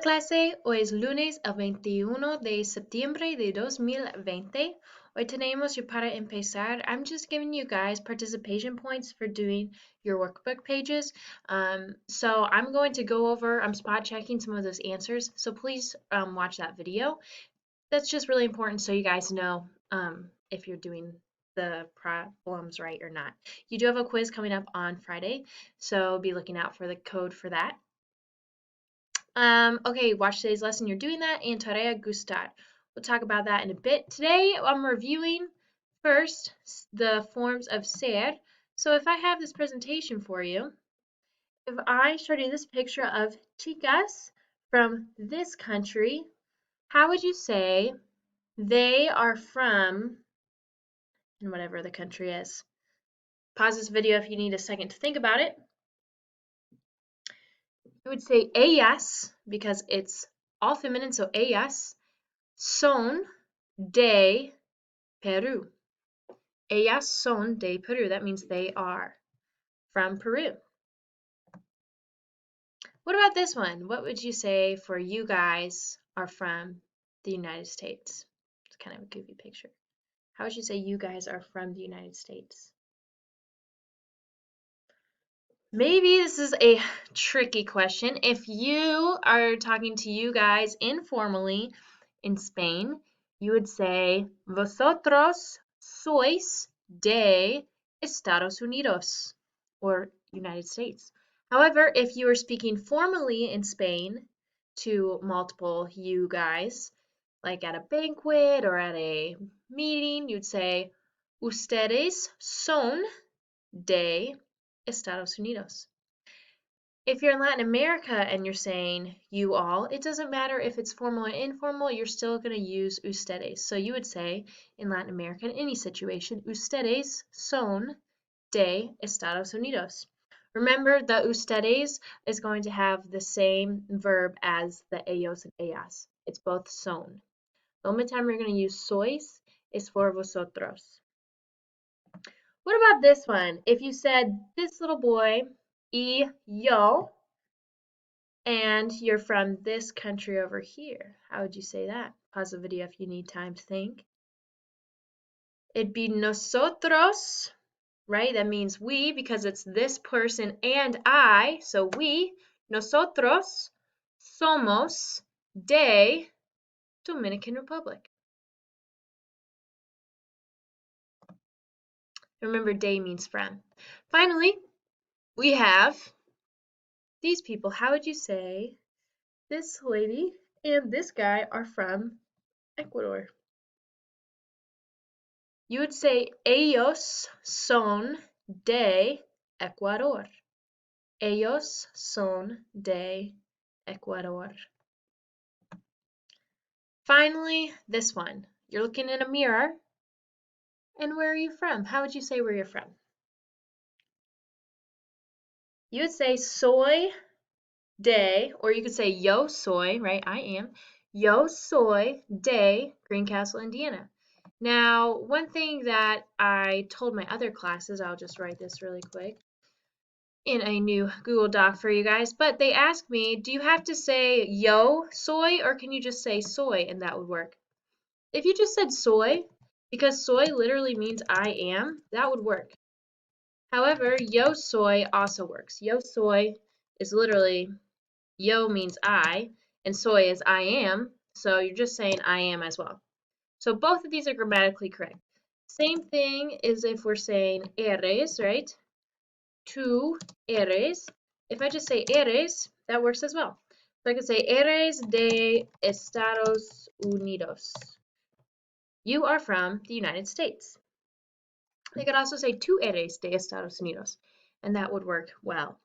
clase, hoy es lunes el 21 de septiembre de 2020. Hoy tenemos para empezar. I'm just giving you guys participation points for doing your workbook pages. So I'm going to go over, I'm spot checking some of those answers. So please watch that video. That's just really important so you guys know if you're doing the problems right or not. You do have a quiz coming up on Friday, so be looking out for the code for that. Okay, watch today's lesson. You're doing that, and tarea gustar. We'll talk about that in a bit. Today, I'm reviewing first the forms of ser. So if I have this presentation for you, if I showed you this picture of chicas from this country, how would you say they are from, and whatever the country is? Pause this video if you need a second to think about it. You would say ellas, because it's all feminine, so ellas son de Peru. Ellas son de Peru. That means they are from Peru. What about this one? What would you say for you guys are from the United States? It's kind of a goofy picture. How would you say you guys are from the United States? Maybe this is a tricky question. If you are talking to you guys informally in Spain, you would say, Vosotros sois de Estados Unidos, or United States. However, if you are speaking formally in Spain to multiple you guys, like at a banquet or at a meeting, you'd say, Ustedes son de Estados Unidos. If you're in Latin America and you're saying you all, it doesn't matter if it's formal or informal, you're still going to use ustedes. So you would say in Latin America, in any situation, ustedes son de Estados Unidos. Remember, the ustedes is going to have the same verb as the ellos and ellas. It's both son. The only time you're going to use sois is for vosotros. What about this one? If you said this little boy, y yo, and you're from this country over here, how would you say that? Pause the video if you need time to think. It'd be nosotros, right? That means we because it's this person and I. So we, nosotros, somos de Dominican Republic. Remember, de means from. Finally, we have these people. How would you say this lady and this guy are from Ecuador? You would say ellos son de Ecuador. Ellos son de Ecuador. Finally, this one. You're looking in a mirror. And where are you from? How would you say where you're from? You would say soy de, or you could say yo soy, right? I am. Yo soy de Greencastle, Indiana. Now, one thing that I told my other classes, I'll just write this really quick in a new Google Doc for you guys, but they asked me, do you have to say yo soy or can you just say soy and that would work? If you just said soy, because soy literally means I am, that would work. However, yo soy also works. Yo soy is literally, yo means I, and soy is I am, so you're just saying I am as well. So both of these are grammatically correct. Same thing is if we're saying eres, right? Tú eres. If I just say eres, that works as well. So I could say eres de Estados Unidos. You are from the United States. I could also say tú eres de Estados Unidos, and that would work well.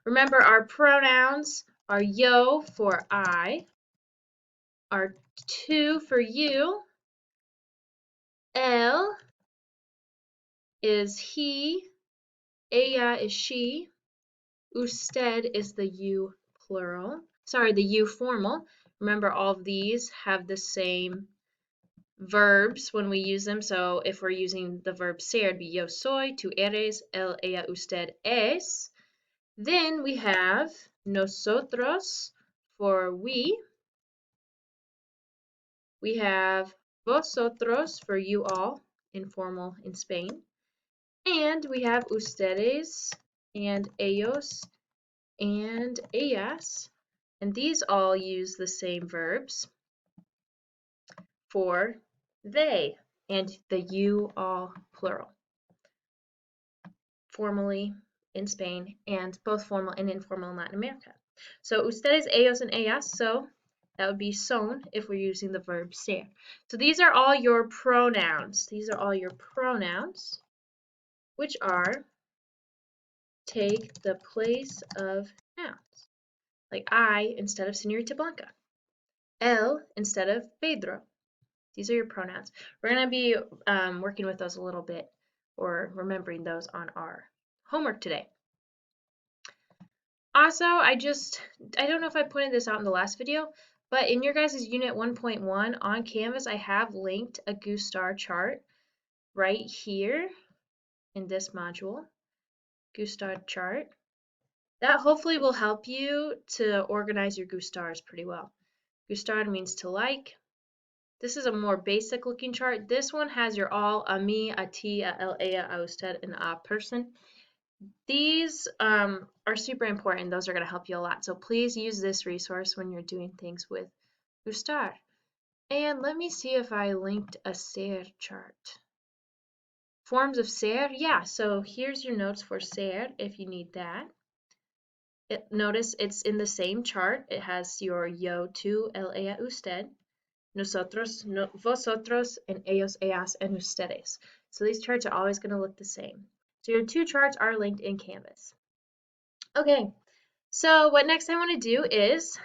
Remember, our pronouns are yo for I, are tú for you, él is he, ella is she, usted is the you plural. Sorry, the you formal. Remember, all of these have the same verbs when we use them. So if we're using the verb ser, it'd be yo soy, tú eres, él, ella, usted es. Then we have nosotros for we. We have vosotros for you all, informal in Spain. And we have ustedes and ellos and ellas. And these all use the same verbs for they and the you all plural. Formally in Spain and both formal and informal in Latin America. So ustedes, ellos, and ellas. So that would be son if we're using the verb ser. So these are all your pronouns. These are all your pronouns, which are take the place of nouns. Like I instead of Señorita Blanca. Él instead of Pedro. These are your pronouns. We're going to be working with those a little bit or remembering those on our homework today. Also, I don't know if I pointed this out in the last video, but in your guys' unit 1.1 on Canvas, I have linked a Gustar chart right here in this module, Gustar chart. That hopefully will help you to organize your Gustars pretty well. Gustar means to like. This is a more basic looking chart. This one has your all, a me, a ti, a él, ella, a usted, and a person. These are super important. Those are going to help you a lot. So please use this resource when you're doing things with Gustar. And let me see if I linked a ser chart. Forms of ser, yeah. So here's your notes for ser if you need that. Notice it's in the same chart. It has your yo, tú, él, ella, usted. Nosotros, vosotros, and ellos, ellas, and ustedes. So these charts are always going to look the same. So your two charts are linked in Canvas. Okay, so what next I want to do is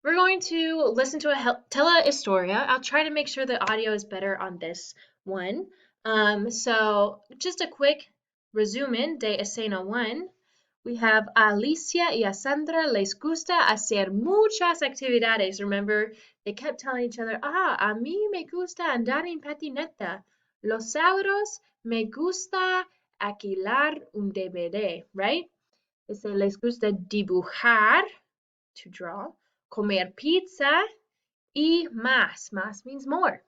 we're going to listen to a telehistoria. I'll try to make sure the audio is better on this one. So just a quick resumen de escena 1. We have a Alicia y a Sandra les gusta hacer muchas actividades. Remember, they kept telling each other, a mí me gusta andar en patineta. Los sábados me gusta alquilar un DVD, right? Les gusta dibujar, to draw, comer pizza, y más. Más means more.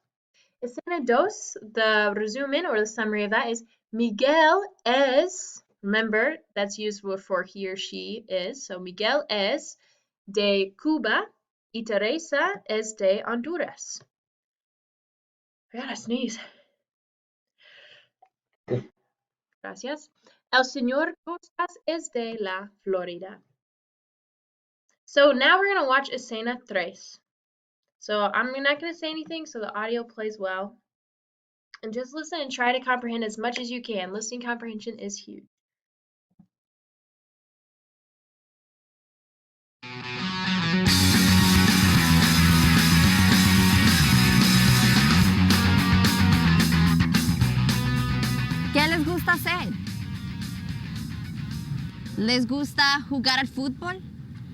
Escena 2, the resumen or the summary of that is Miguel es, remember that's used for he or she is, so Miguel es de Cuba y Teresa es de Honduras. I gotta sneeze. Gracias. El señor Costas es de la Florida. So now we're going to watch escena 3. So I'm not going to say anything so the audio plays well. And just listen and try to comprehend as much as you can. Listening comprehension is huge. ¿Qué les gusta hacer? ¿Les gusta jugar al fútbol?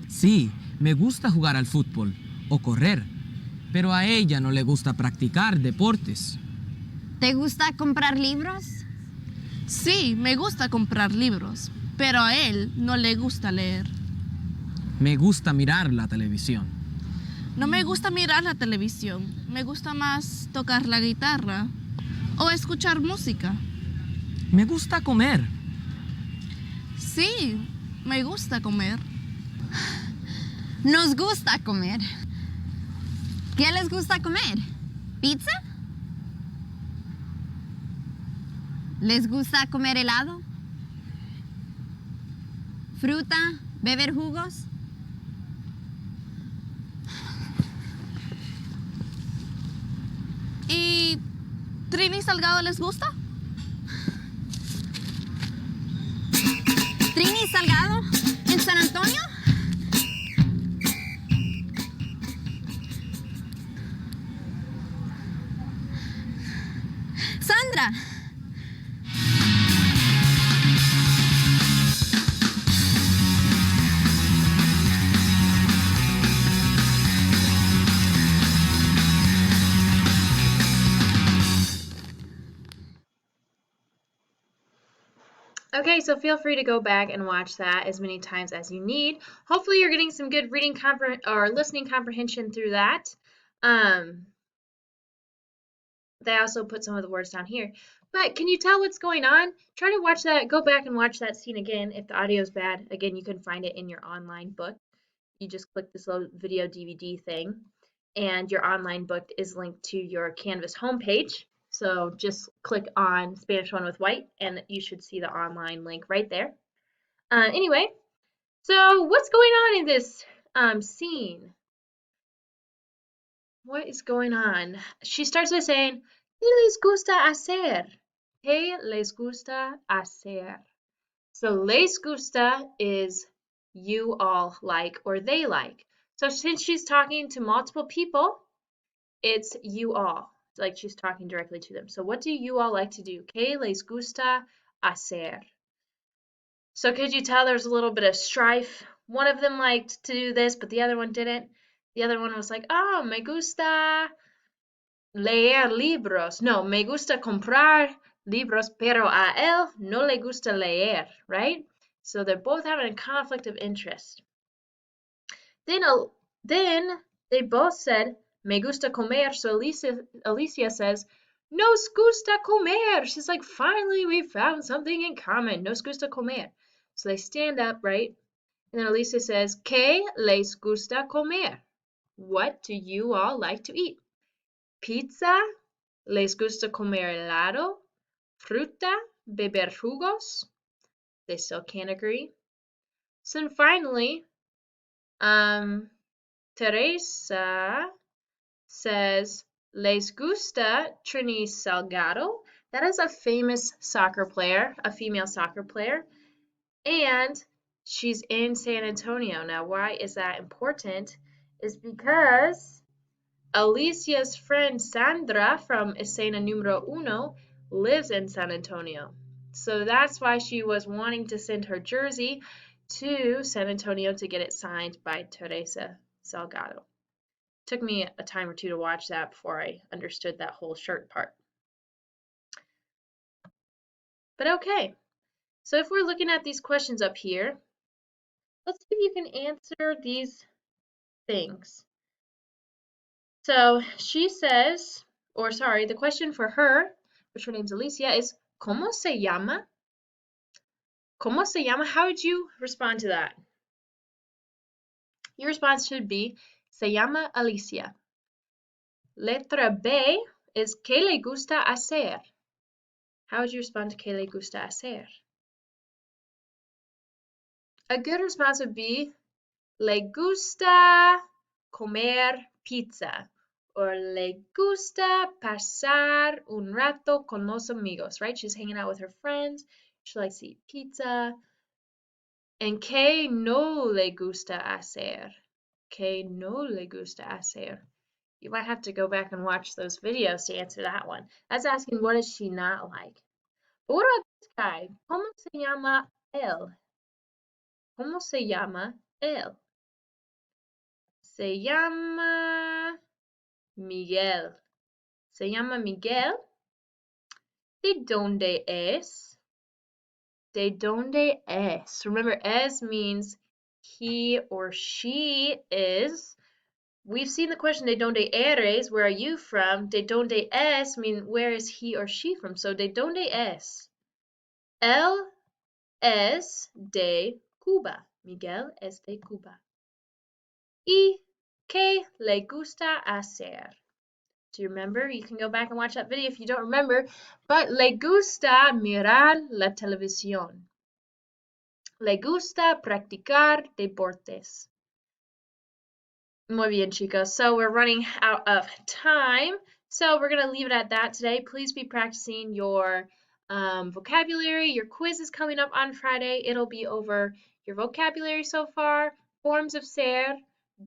Sí, me gusta jugar al fútbol o correr, pero a ella no le gusta practicar deportes. ¿Te gusta comprar libros? Sí, me gusta comprar libros, pero a él no le gusta leer. Me gusta mirar la televisión. No me gusta mirar la televisión, me gusta más tocar la guitarra o escuchar música. Me gusta comer. Sí, me gusta comer. Nos gusta comer. ¿Qué les gusta comer? ¿Pizza? ¿Les gusta comer helado? ¿Fruta? ¿Beber jugos? ¿Y Trini Salgado les gusta? ¿Trini Salgado? ¿En San Antonio? Sandra. Okay, so feel free to go back and watch that as many times as you need. Hopefully you're getting some good reading or listening comprehension through that. They also put some of the words down here. But can you tell what's going on? Try to watch that, go back and watch that scene again. If the audio is bad, again, you can find it in your online book. You just click this little video DVD thing, and your online book is linked to your Canvas homepage. So just click on Spanish 1 with White, and you should see the online link right there. Anyway, so what's going on in this scene? What is going on? She starts by saying, ¿Qué les gusta hacer? ¿Qué les gusta hacer? So les gusta is you all like or they like. So since she's talking to multiple people, it's you all. It's like she's talking directly to them. So what do you all like to do? ¿Qué les gusta hacer? So could you tell there's a little bit of strife? One of them liked to do this, but the other one didn't. The other one was like, oh, me gusta leer libros. No, me gusta comprar libros, pero a él no le gusta leer, right? So they're both having a conflict of interest. Then they both said, me gusta comer. So Alicia says, nos gusta comer. She's like, finally, we found something in common. Nos gusta comer. So they stand up, right? And then Alicia says, ¿Qué les gusta comer? What do you all like to eat? Pizza, les gusta comer helado, fruta, beber jugos. They still can't agree. So then finally, Teresa says, les gusta Trini Salgado. That is a famous soccer player, a female soccer player. And she's in San Antonio. Now, why is that important? Is because Alicia's friend Sandra from Escena Numero Uno lives in San Antonio. So that's why she was wanting to send her jersey to San Antonio to get it signed by Teresa Salgado. Took me a time or two to watch that before I understood that whole shirt part. But okay, so if we're looking at these questions up here, let's see if you can answer these things. So she says, or sorry, the question for her, which her name's Alicia, is ¿Cómo se llama? ¿Cómo se llama? How would you respond to that? Your response should be Se llama Alicia. Letra B is ¿Qué le gusta hacer? How would you respond to ¿Qué le gusta hacer? A good response would be Le gusta comer pizza. Or le gusta pasar un rato con los amigos, right? She's hanging out with her friends. She likes to eat pizza. And ¿qué no le gusta hacer? ¿Qué no le gusta hacer? You might have to go back and watch those videos to answer that one. That's asking what does she not like. But what about this guy? ¿Cómo se llama él? ¿Cómo se llama él? Se llama Miguel. Se llama Miguel. ¿De dónde es? ¿De dónde es? Remember, es means he or she is. We've seen the question, ¿de dónde eres? Where are you from? ¿De dónde es? Mean where is he or she from? So, ¿de dónde es? Él es de Cuba. Miguel es de Cuba. ¿Y qué le gusta hacer? Do you remember? You can go back and watch that video if you don't remember. But le gusta mirar la televisión. Le gusta practicar deportes. Muy bien, chicos. So we're running out of time. So we're going to leave it at that today. Please be practicing your vocabulary. Your quiz is coming up on Friday. It'll be over your vocabulary so far, forms of ser,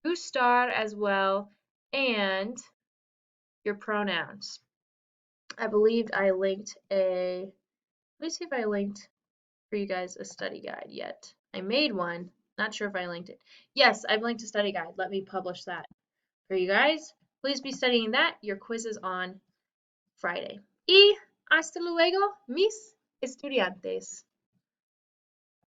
gustar as well, and your pronouns. I believed I linked let me see if I linked for you guys a study guide yet. I made one. Not sure if I linked it. Yes, I've linked a study guide. Let me publish that for you guys. Please be studying that. Your quiz is on Friday. Y hasta luego, mis estudiantes.